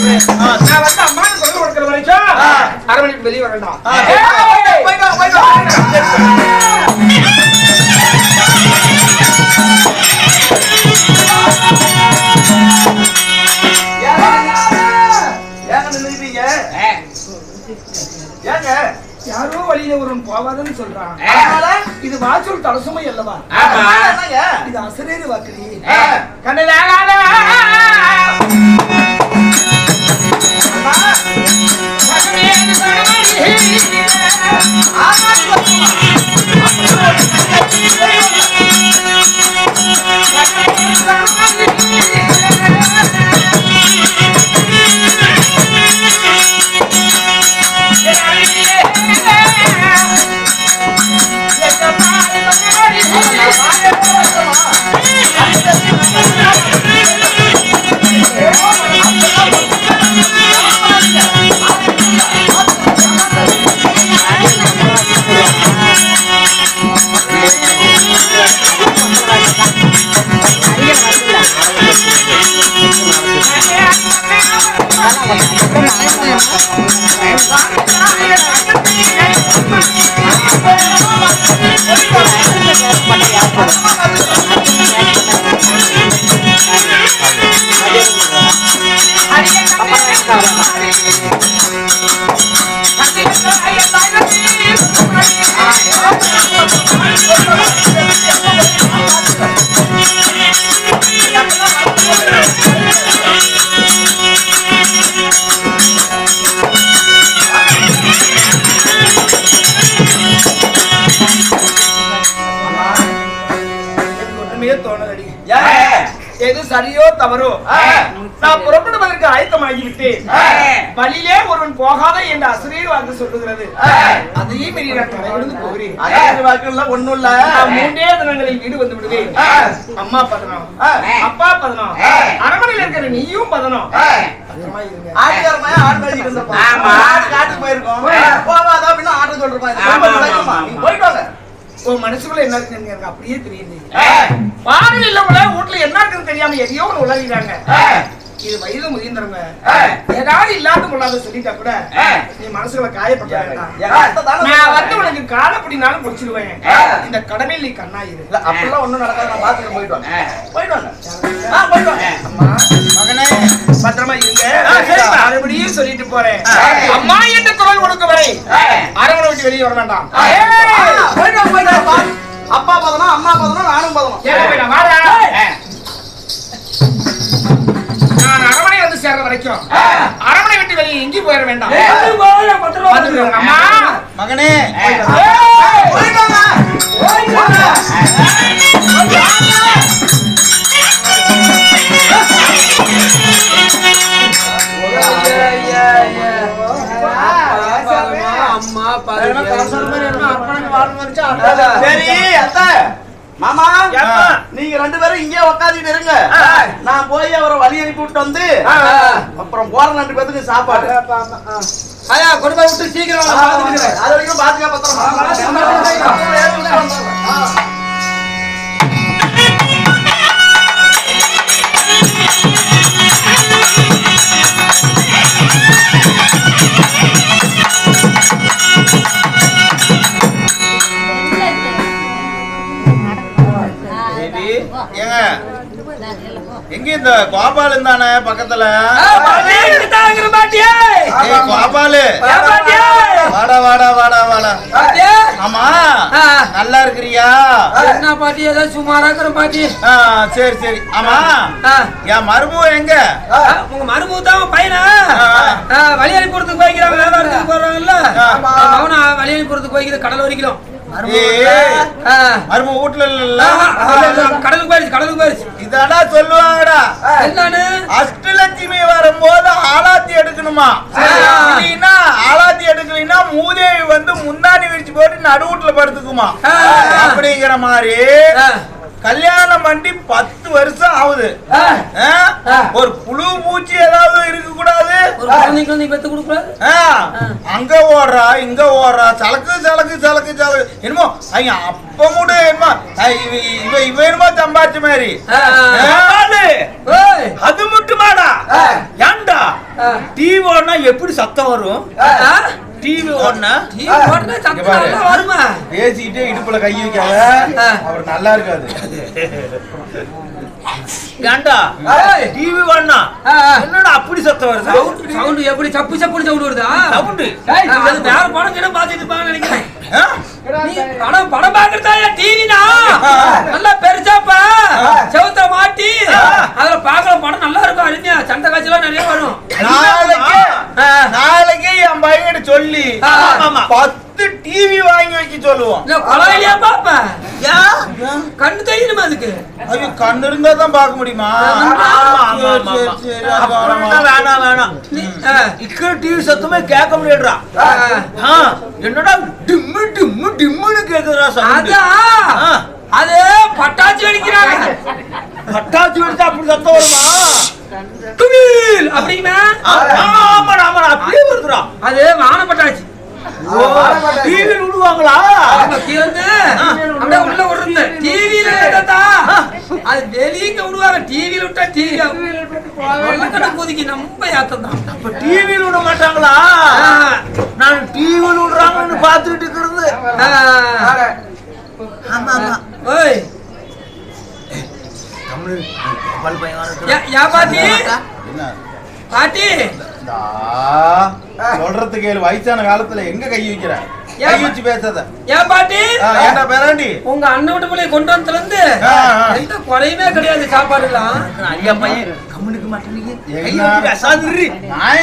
நான் வந்து அம்மாவுக்கு குரல் கொடுக்கிற வரைக்கும் அரவணைக்கு வெளியே வரேன்டா. யாரோ வழியில ஒரு போவாதுன்னு சொல்றான். இது வாசல் தலசுமை அல்லவா? இது அசரேறு வாக்குறி கண்ணதாக எது சரியோ தவறோ நான் புறப்படுவதற்கு ஆயத்தமாகிவிட்டேன். வழியிலே ஒருவன் போகாத என்று அசரீர் வாக்கு சொல்லுகிறது. அதையும் மீறி நான் கடைபிடித்து போகிறேன். ஒண்ணும் இல்ல, மூன்றே தினங்களில் வீடு வந்து விடுவேன். அம்மா பதனம், அப்பா பதனம், அரண்மனையில் இருக்கிற நீயும் பதனம். மனசுக்குள்ள என்ன இருக்குன்னு எனக்கு அப்படியே தெரியுது. பாடல் இல்ல வீட்டுல என்ன இருக்குன்னு தெரியாம எதையோ ஒண்ணு உளறிறாங்க. இது வயது முதிர்ந்தவங்க ஏதாவது இல்லாத கொள்ளாத சொல்லிட்டா கூட நீ மனசுல காயப்பட்ட வேண்டாம். நான் வந்து உனக்கு காலப்படினாலும் முடிச்சிருவேன். இந்த கடமையில் நீ கண்ணாயிரு. அப்படிலாம் ஒண்ணும் நடக்காது. நான் பாத்துக்க போயிட்டு வாங்க. அம்மா மகனே பத்திரமா இருங்க. மறுபடியும் சொல்லிட்டு போறேன். அம்மா என்று குரல் கொடுக்க வரை அரவணை விட்டு வெளியே வர வேண்டாம். அப்பா பதனம், அம்மா பதனம், நானும் பதனம். நான் அரவணை வந்து சேர்ற வரைக்கும் அரவணை விட்டு வெளியே எங்கேயும் போயிட வேண்டாம். அம்மா மகனே மாமா நீங்க ரெண்டு பேரும் இங்கே உட்காந்துட்டு இருங்க. நான் போய் அவரை வழி அனுப்பி விட்டு வந்து அப்புறம் போற ரெண்டு பேருக்கு சாப்பாடு கொண்டு போய் விட்டு சீக்கிரம் அது வரைக்கும் பாத்துக்க பத்திரம். எங்க இந்த கோபால் தானே பக்கத்துல? கோபாலு வாடா வாடா வாடா வாடா. ஆமா நல்லா இருக்கிறியா? என்ன பாட்டி ஏதாவது சுமாரா இருக்கிற பாட்டி. சரி சரி. ஆமா என் மருமக எங்க? உங்க மருமக தான் பையனா வழி அனுப்பி போறதுக்கு போய்க்கிறாங்க. வியாபாரத்துக்கு போறாங்கல்ல, அவனா வழி அனுப்பி போறதுக்கு போய்க்கிறது. கடல் வரைக்கும் மருமக வீட்டுல இல்ல, கடலுக்கு போயிருச்சு. கடலுக்கு போயிருச்சு. இதடா சொல்லுவாங்கடா. என்னன்னு? அஷ்டலட்சுமி வரும்போது ஆலாத்தி எடுக்கணுமா? ஆலாத்தி எடுக்கலைன்னா மூதேவி வந்து முந்தானி விரிச்சு போட்டு நடு வீட்டுல படுத்துக்குமா அப்படிங்கிற மாதிரி கல்யாணம் பண்ணி 10 வருஷம் ஆகுது. ஒரு புழு பூச்சி ஏதாவது இருக்க கூடாது. அங்க ஓடுறா இங்க ஓடுறா, சலக்கு சலக்கு சலக்கு சலக்கு. என்னமோ அப்ப கூட என்னமோ இவ என்னமோ சம்பாதிச்ச மாதிரி. அது மட்டுமாடா? ஏண்டா எப்படி சத்தம் வரும்? டிவி ஓடுனா சத்தம் வருமா? பேசிக்கிட்டே இடுப்புல கை வைக்காத, அவர் நல்லா இருக்காது. ஏண்டா டிவி ஓடுனா என்னடா அப்படி சத்தம் வருது? சவுண்ட் எப்படி சப்பு சப்புன்னு சவுண்ட் வருதா? சவுண்ட் அது வேற படம் கிட்ட பாத்துட்டு இருப்பாங்கன்னு நினைக்கிறேன். படம் பாக்குறதா டிவினா நல்லா பெருசாப்பா செவுத்த மாட்டி அதுல பாக்கலாம். படம் நல்லா இருக்கும். அருமையா சண்டை காட்சிலாம் நிறைய வரும். நாளைக்கு என் பையன் சொல்லி 10 டிவி வாங்கி வைக்க சொல்லுவோம். கொலையிலேயே பாப்பேன். கண்ணு தெரியுமா அதுக்கு? ஐயோ, கண்ணு இருந்தா தான் பார்க்க முடியுமா? வேணாம் வேணாம், இக்க டிவி சத்தமே கேட்க முடியாதுடா. என்னடா டிம்மு டிம்மு டிம்முன்னு கேக்குதுடா சவுண்ட். அது பட்டாச்சு வெடிக்கிறாங்க. பட்டாச்சு வெடிச்சா அப்படி சத்தம் வருமா? அப்படின்னா அப்படியே வருதுடா. அது வான பட்டாச்சு. டிவி விடுவாங்களா? உள்ள விடுறது டிவியில அது வெளியில விடுவாங்க. டிவியில விட்டா டிவி கொதிக்கி நம்ம யாத்தம் தான். அப்ப டிவியில விட மாட்டாங்களா? நான் டிவியில விடுறாங்கன்னு பாத்துட்டு இருக்கிறது. ஆமா ஆமா. ஓய் பாட்டி பாட்டி சொல்றது கேளு. வயசான காலத்துல எங்க கை வைக்கிற? கை வச்சு பேசாத. ஏன் பாட்டி? ஏன்டா பேராண்டி? உங்க அண்ணன் வீட்டு பிள்ளை கொண்டு வந்ததுல இருந்து எந்த குறையுமே கிடையாது. சாப்பாடுலாம் ஐயா பையன் கம்முனுக்கு மாட்டேங்க. நான்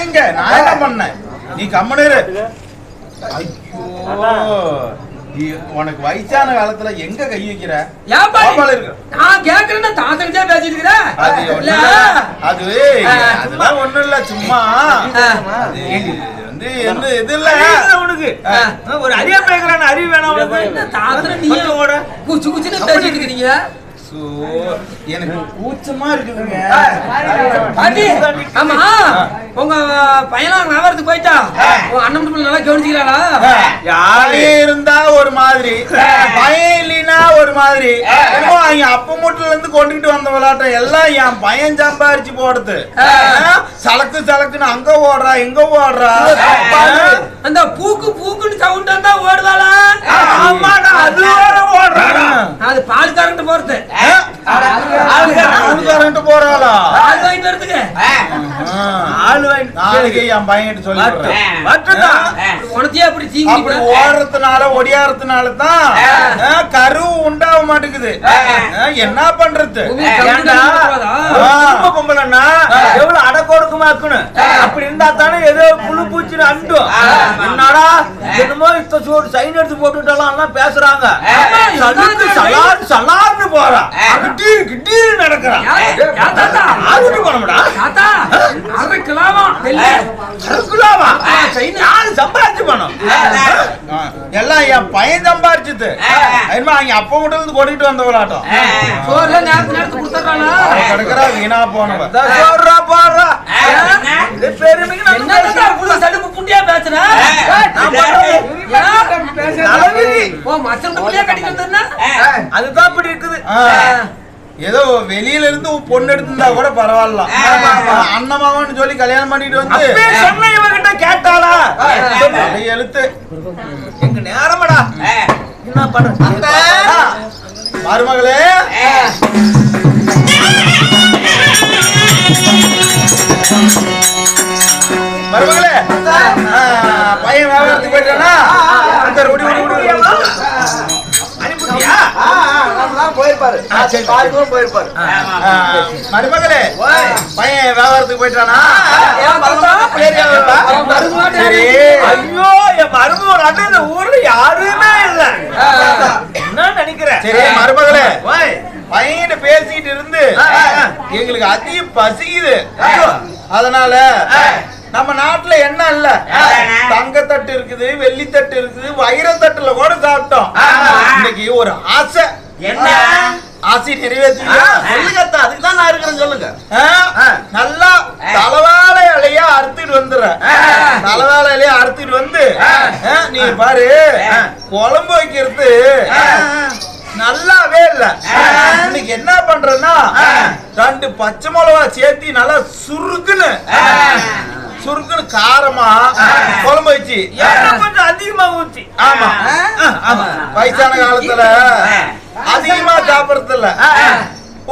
என்ன பண்ணேன்? நீ கம்முனு. ஐயோ, உனக்கு வயசான காலத்துல எங்க கை வைக்கிற? நான் கேக்குறேன்னா தாத்தா பேசிட்டு இருக்கிறேன். அதெல்லாம் ஒண்ணும் இல்ல, சும்மா வந்து என்ன இது இல்ல உனக்கு ஒரு அறிவு பேசுறான அறிவு வேணாம் உனக்கு. தாத்தா நீ குச்சி குச்சின்னு பேசிட்டு இருக்கிறீங்க. எனக்கு கூச்சமா இருக்குதுங்க. ஆமா, உங்க பையன் வியாபாரத்துக்கு போயிட்டா உங்க அண்ணன் நல்லா கவனிச்சுக்கிறாளா? யாரே இருந்தா ஒரு மாதிரி, பையன் இல்லைன்னா ஒரு மாதிரி. அப்ப மூட்டில இருந்து கொண்டுகிட்டு வந்த விளையாட்டம் எல்லாம் என் பையன் சம்பாரிச்சு போடுது. சலக்கு சலக்குன்னு அங்க ஓடுறா இங்க ஓடுறா. அந்த பூக்கு பூக்குன்னு சவுண்ட் வந்தா ஓடுவாளா? அது ஓடுறான். அது பால்காரன்ட்டு போறது. ஆளுக்காரன்ட்டு போறாளா? ஆள் வாங்கிட்டு வரதுக்கு ஆள் வாங்கி நாளைக்கு என் பையன் சொல்லி உனக்கே அப்படி அப்படி ஓடுறதுனால ஒடியாறதுனால தான் கரு உண்டாக மாட்டேங்குது. என்ன பண்றது? பொம்பளைன்னா எவ்வளவு அடக்கொடுக்குமா இருக்கணும். அப்படி இருந்தா தானே ஏதோ புழு பூச்சின்னு அண்டும். என்னடா என்னமோ இத்த சோறு சைன் எடுத்து போட்டுட்டாலாம் பேசுறாங்க. சலார்னு போறான். கிட்டீர் நடக்கிறான். சம்பாரிச்சு பணம் எல்லாம் என் பையன் சம்பாரிச்சுது. அப்ப மட்டும் இருந்து கொண்டுட்டு வந்த விளையாட்டம் கிடக்குறா வீணா போனவ. புண்டியா பேசுறேன். அதுதான் இப்படி இருக்குது. ஏதோ வெளியில இருந்து பொண்ணு எடுத்திருந்தா கூட பரவாயில்ல. அண்ணமாவன்னு சொல்லி கல்யாணம் பண்ணிட்டு வந்து சொன்ன இவகிட்ட கேட்டாளா? எழுத்து எங்க நேரமடா. என்ன பண்ற மருமகளே? மருமகளே, பையன் வியாபாரத்துக்கு போயிட்டானா? மருமகளே, பையன் வியாபாரத்துக்கு போயிட்டானா? ஐயோ, என் மருமகள் இந்த ஊர்ல யாருமே இல்ல. என்ன நினைக்கிறேன்? சரி மருமகளே, பையன் பேசிட்டு இருந்து எங்களுக்கு அதிக பசிக்குது. அதனால நம்ம நாட்டுல என்ன இல்ல, தங்கத்தட்டு இருக்குது, வெள்ளித்தட்டு இருக்குது, வைரத்தட்டுல கூட சாப்பிட்டோம். இன்னைக்கு ஒரு ஆசை. என்ன ஆசை நிறைவேற்றி அதுக்குதான் நான் இருக்கிறேன். சொல்லுங்க. நல்லா தலவாழை இலையா அறுத்துட்டு வந்துடுறேன். தலவாழை இலையா அறுத்துட்டு வந்து நீ பாரு, குழம்பு வைக்கிறது நல்லாவே இல்ல. இன்னைக்கு என்ன பண்றேன்னா 2 பச்சை மிளகா சேர்த்தி நல்லா சுருக்குன்னு சுருக்குன்னு காரமா குழம்பு வச்சு கொஞ்சம் அதிகமா ஊத்தி. ஆமா ஆமா, வயசான காலத்துல அதிகமா சாப்பிடறது இல்ல,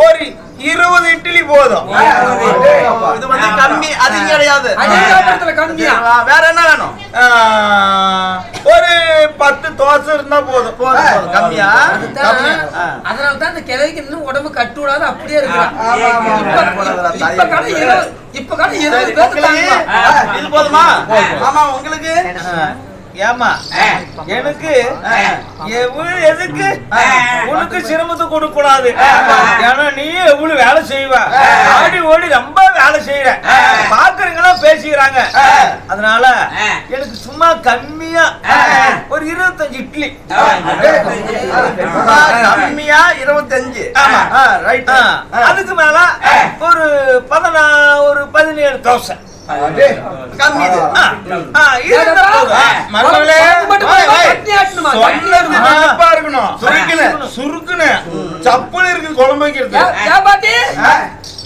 ஒரு 20 இட்லி போதும். இது வந்து கம்மி, அதிகம் கிடையாது. கம்மியா வேற என்ன வேணும்? ஒரு 10 தோசை இருந்தா போதும். கம்மியா? அதனாலதான் இந்த கிழவிக்கு இன்னும் உடம்பு கட்டு விடாது, அப்படியே இருக்கிறான். இப்ப கடை 20 பேருக்கு இது போதுமா? ஆமா, உங்களுக்கு? ஏமா எனக்கு எதுக்கு உனக்கு சிரமத்தை கொடுக்க கூடாது. ஏன்னா நீ எவ்வளவு வேலை செய்வ, ஆடி ஓடி ரொம்ப வேலை செய்யற, பாக்குறீங்களா பேசிக்கிறாங்க. அதனால எனக்கு சும்மா கம்மியா ஒரு 25 இட்லி. கம்மியா 25? ரைட். அதுக்கு மேல ஒரு 17 தோசை. கம்மி. சுருக்குன்னு சப்புல இருக்கு குழம்பு வைக்கிறது.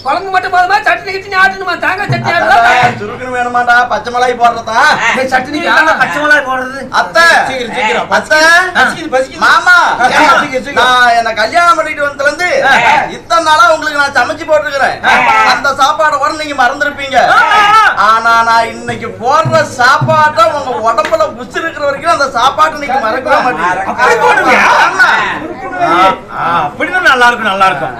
குழம்பு மட்டும் போதுமா, சட்னி கிட்னி ஆட்டணுமா? தேங்காய் சட்னி ஆட்டணும். சுருக்குன்னு வேணுமாடா? பச்சை மிளகாய் போடுறதா? சட்னி பச்சை மிளகாய் போடுறது. அத்தை, அத்தை, மாமா, நான் என்ன கல்யாணம் பண்ணிட்டு வந்ததுல இருந்து இத்தனை நாளா உங்களுக்கு நான் சமைச்சு போட்டுருக்கிறேன். அந்த சாப்பாடை கூட நீங்க மறந்துருப்பீங்க. ஆனா நான் இன்னைக்கு போடுற சாப்பாட்டை உங்க உடம்புல புடிச்சு இருக்கிற வரைக்கும் அந்த சாப்பாட்டை நீங்க மறக்கவே மாட்டீங்க. அப்படின்னா நல்லா இருக்கும், நல்லா இருக்கும்.